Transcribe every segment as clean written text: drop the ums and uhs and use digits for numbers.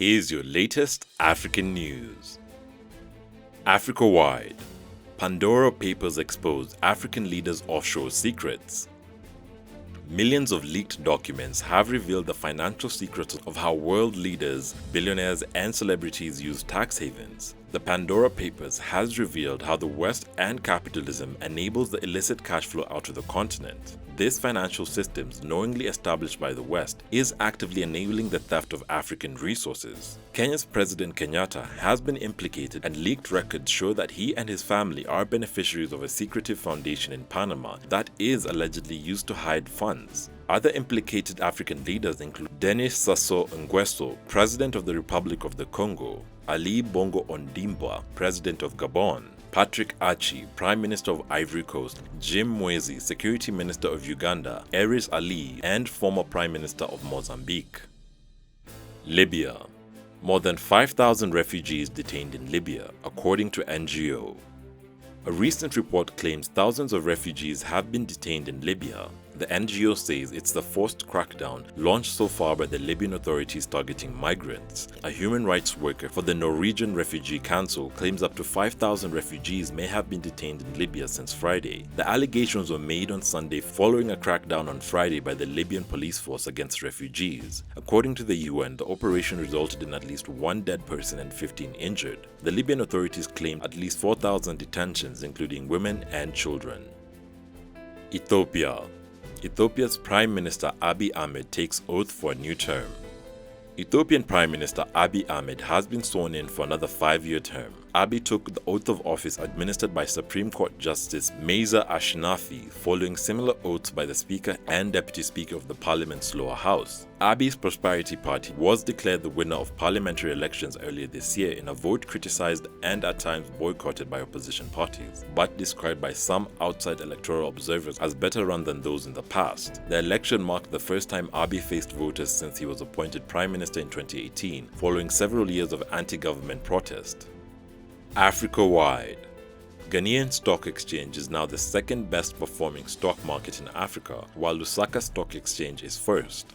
Here's your latest African news. Africa-wide, Pandora Papers expose African leaders' offshore secrets. Millions of leaked documents have revealed the financial secrets of how world leaders, billionaires, and celebrities use tax havens. The Pandora Papers has revealed how the West and capitalism enables the illicit cash flow out of the continent. This financial system, knowingly established by the West, is actively enabling the theft of African resources. Kenya's President Kenyatta has been implicated, and leaked records show that he and his family are beneficiaries of a secretive foundation in Panama that is allegedly used to hide funds. Other implicated African leaders include Denis Sassou Nguesso, President of the Republic of the Congo, Ali Bongo Ondimba, President of Gabon, Patrick Achi, Prime Minister of Ivory Coast, Jim Mwezi, Security Minister of Uganda, Eris Ali, and former Prime Minister of Mozambique. Libya. More than 5,000 refugees detained in Libya, according to NGO. A recent report claims thousands of refugees have been detained in Libya. The NGO says it's the first crackdown launched so far by the Libyan authorities targeting migrants. A human rights worker for the Norwegian Refugee Council claims up to 5,000 refugees may have been detained in Libya since Friday. The allegations were made on Sunday following a crackdown on Friday by the Libyan police force against refugees. According to the UN, the operation resulted in at least one dead person and 15 injured. The Libyan authorities claimed at least 4,000 detentions, including women and children. Ethiopia. Ethiopia's Prime Minister Abiy Ahmed takes oath for a new term. Ethiopian Prime Minister Abiy Ahmed has been sworn in for another 5-year term. Abiy took the oath of office administered by Supreme Court Justice Meza Ashinafi following similar oaths by the Speaker and Deputy Speaker of the Parliament's lower house. Abiy's Prosperity Party was declared the winner of parliamentary elections earlier this year in a vote criticized and at times boycotted by opposition parties, but described by some outside electoral observers as better run than those in the past. The election marked the first time Abiy faced voters since he was appointed Prime Minister in 2018, following several years of anti-government protest. Africa-wide. Ghanaian Stock Exchange is now the second best performing stock market in Africa, while Lusaka Stock Exchange is first.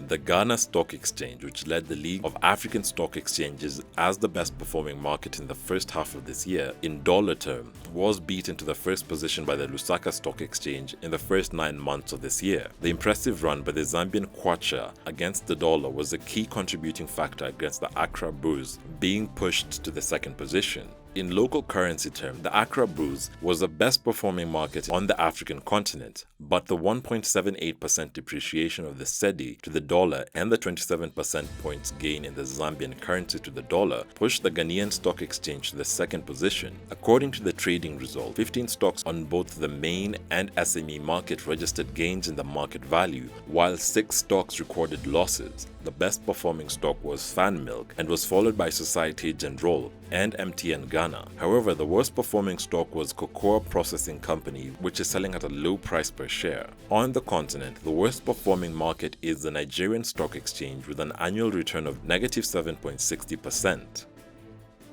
The Ghana Stock Exchange, which led the League of African Stock Exchanges as the best performing market in the first half of this year, in dollar terms, was beaten to the first position by the Lusaka Stock Exchange in the first 9 months of this year. The impressive run by the Zambian kwacha against the dollar was a key contributing factor against the Accra Burs being pushed to the second position. In local currency terms, the Accra Burs was the best performing market on the African continent, but the 1.78% depreciation of the cedi to the dollar and the 27 percent points gain in the Zambian currency to the dollar pushed the Ghanaian Stock Exchange to the second position. According to the trading result, 15 stocks on both the main and SME market registered gains in the market value, while 6 stocks recorded losses. The best performing stock was Fan Milk and was followed by Societe Generale and MTN Ghana. However, the worst performing stock was Cocoa Processing Company, which is selling at a low price per share. On the continent, the worst performing market is the Nigerian Stock Exchange with an annual return of negative 7.60%.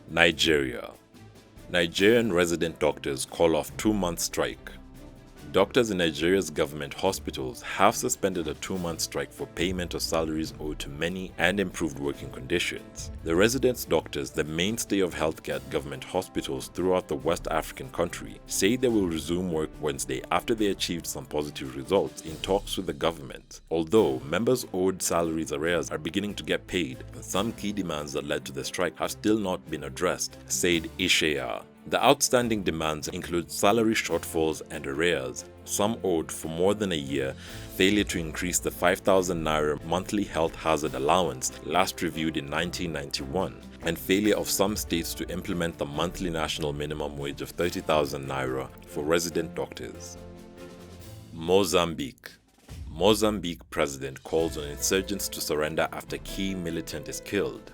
Nigeria. Nigerian resident doctors call off 2-month strike. Doctors in Nigeria's government hospitals have suspended a 2-month strike for payment of salaries owed to many and improved working conditions. The resident doctors, the mainstay of healthcare at government hospitals throughout the West African country, say they will resume work Wednesday after they achieved some positive results in talks with the government. Although members owed salaries arrears are beginning to get paid, some key demands that led to the strike have still not been addressed, said Ishaya. The outstanding demands include salary shortfalls and arrears, some owed for more than a year, failure to increase the 5,000 naira monthly health hazard allowance last reviewed in 1991, and failure of some states to implement the monthly national minimum wage of 30,000 naira for resident doctors. Mozambique. Mozambique president calls on insurgents to surrender after key militant is killed.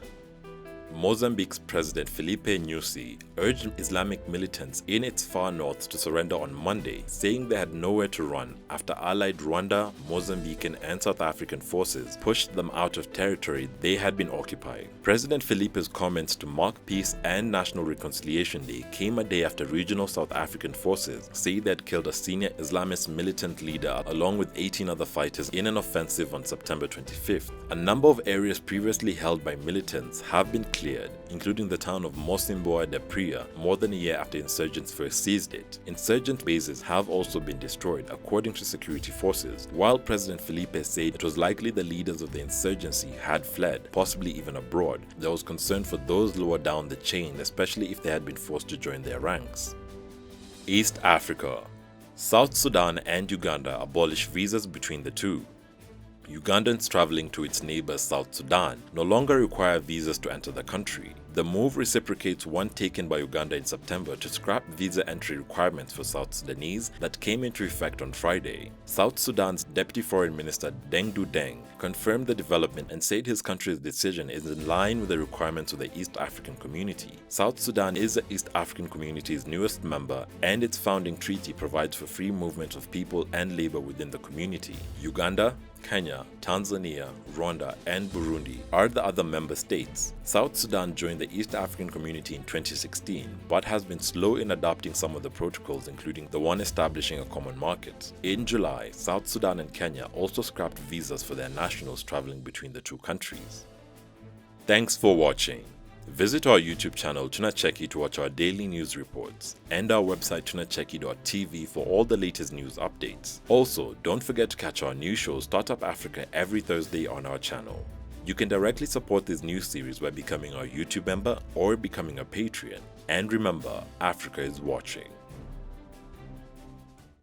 Mozambique's President Filipe Nyusi urged Islamic militants in its far north to surrender on Monday, saying they had nowhere to run after allied Rwanda, Mozambican and South African forces pushed them out of territory they had been occupying. President Filipe's comments to mark Peace and National Reconciliation Day came a day after regional South African forces say they had killed a senior Islamist militant leader along with 18 other fighters in an offensive on September 25th. A number of areas previously held by militants have been cleared, including the town of Mocimboa da Praia, more than a year after insurgents first seized it. Insurgent bases have also been destroyed, according to security forces, while President Filipe said it was likely the leaders of the insurgency had fled, possibly even abroad. There was concern for those lower down the chain, especially if they had been forced to join their ranks. East Africa. South Sudan and Uganda abolish visas between the two. Ugandans traveling to its neighbor South Sudan no longer require visas to enter the country. The move reciprocates one taken by Uganda in September to scrap visa entry requirements for South Sudanese that came into effect on Friday. South Sudan's Deputy Foreign Minister Deng Dudeng confirmed the development and said his country's decision is in line with the requirements of the East African Community. South Sudan is the East African Community's newest member, and its founding treaty provides for free movement of people and labor within the community. Uganda, Kenya, Tanzania, Rwanda, and Burundi are the other member states. South Sudan joined the East African Community in 2016, but has been slow in adopting some of the protocols, including the one establishing a common market. In July, South Sudan and Kenya also scrapped visas for their nationals traveling between the two countries. Thanks for watching. Visit our YouTube channel Tunacheki to watch our daily news reports, and our website tunacheki.tv for all the latest news updates. Also, don't forget to catch our new show Startup Africa every Thursday on our channel. You can directly support this news series by becoming our YouTube member or becoming a Patreon. And remember, Africa is watching.